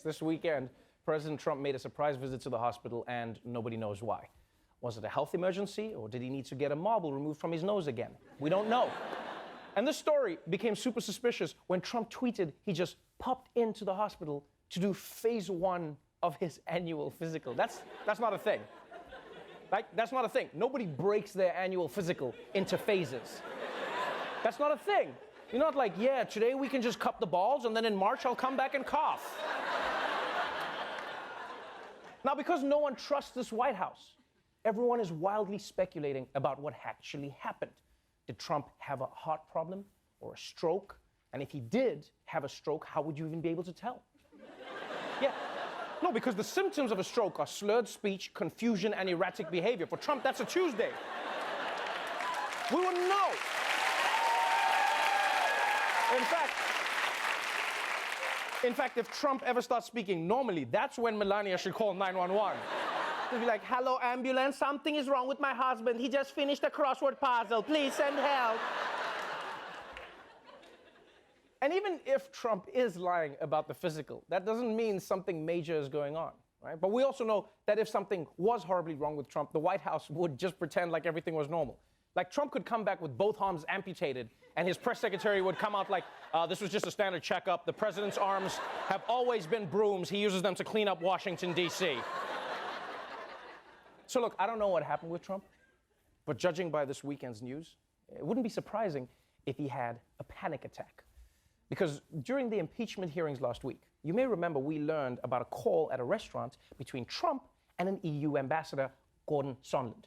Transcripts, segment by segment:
This weekend, President Trump made a surprise visit to the hospital, and nobody knows why. Was it a health emergency, or did he need to get a marble removed from his nose again? We don't know. And this story became super suspicious when Trump tweeted he just popped into the hospital to do phase 1 of his annual physical. That's not a thing. Like, that's not a thing. Nobody breaks their annual physical into phases. That's not a thing. You're not like, yeah, today we can just cup the balls, and then in March I'll come back and cough. Now, because no one trusts this White House, everyone is wildly speculating about what actually happened. Did Trump have a heart problem or a stroke? And if he did have a stroke, how would you even be able to tell? Yeah. No, because the symptoms of a stroke are slurred speech, confusion, and erratic behavior. For Trump, that's a Tuesday. We wouldn't know. In fact, if Trump ever starts speaking normally, that's when Melania should call 911. She'll be like, hello, ambulance, something is wrong with my husband. He just finished a crossword puzzle. Please send help. And even if Trump is lying about the physical, that doesn't mean something major is going on, right? But we also know that if something was horribly wrong with Trump, the White House would just pretend like everything was normal. Like, Trump could come back with both arms amputated, and his press secretary would come out like, this was just a standard checkup. The president's arms have always been brooms. He uses them to clean up Washington, D.C. So look, I don't know what happened with Trump, but judging by this weekend's news, it wouldn't be surprising if he had a panic attack. Because during the impeachment hearings last week, you may remember we learned about a call at a restaurant between Trump and an EU ambassador, Gordon Sondland.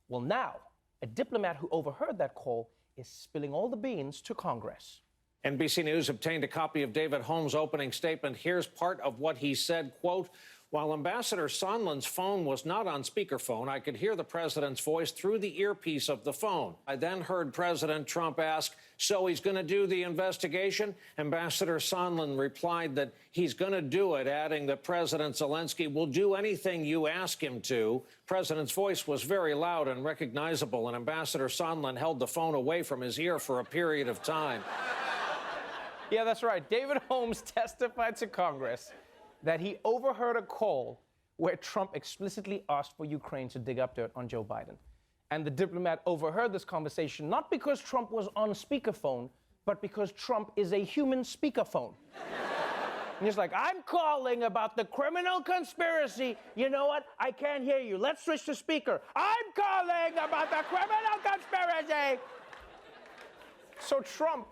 Well, now, a diplomat who overheard that call is spilling all the beans to Congress. NBC News obtained a copy of David Holmes' opening statement. Here's part of what he said, quote, while Ambassador Sondland's phone was not on speakerphone, I could hear the president's voice through the earpiece of the phone. I then heard President Trump ask, so he's going to do the investigation? Ambassador Sondland replied that he's going to do it, adding that President Zelensky will do anything you ask him to. President's voice was very loud and recognizable, and Ambassador Sondland held the phone away from his ear for a period of time. Yeah, that's right. David Holmes testified to Congress that he overheard a call where Trump explicitly asked for Ukraine to dig up dirt on Joe Biden. And the diplomat overheard this conversation not because Trump was on speakerphone, but because Trump is a human speakerphone. And he's like, I'm calling about the criminal conspiracy. You know what? I can't hear you. Let's switch to speaker. I'm calling about the criminal conspiracy. So Trump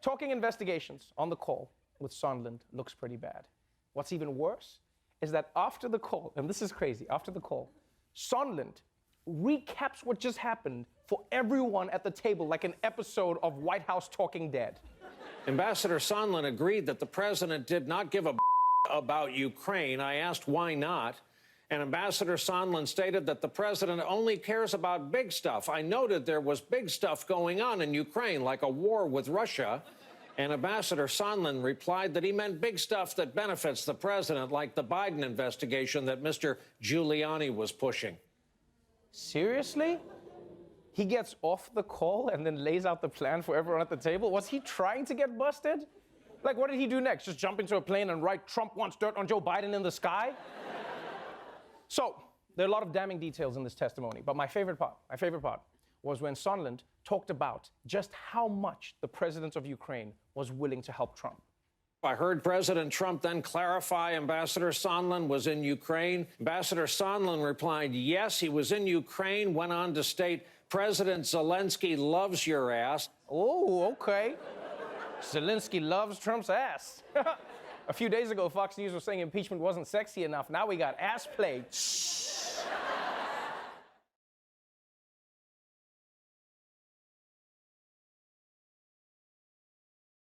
talking investigations on the call with Sondland looks pretty bad. What's even worse is that after the call, and this is crazy, after the call, Sondland recaps what just happened for everyone at the table like an episode of White House Talking Dead. Ambassador Sondland agreed that the president did not give a about Ukraine. I asked why not, and Ambassador Sondland stated that the president only cares about big stuff. I noted there was big stuff going on in Ukraine, like a war with Russia. And Ambassador Sondland replied that he meant big stuff that benefits the president, like the Biden investigation that Mr. Giuliani was pushing. Seriously? He gets off the call and then lays out the plan for everyone at the table? Was he trying to get busted? Like, what did he do next? Just jump into a plane and write Trump wants dirt on Joe Biden in the sky? So, there are a lot of damning details in this testimony, but my favorite part was when Sondland talked about just how much the president of Ukraine was willing to help Trump. I heard President Trump then clarify Ambassador Sondland was in Ukraine. Ambassador Sondland replied, yes, he was in Ukraine, went on to state, President Zelensky loves your ass. Oh, okay. Zelensky loves Trump's ass. A few days ago, Fox News was saying impeachment wasn't sexy enough. Now we got ass play. Shh.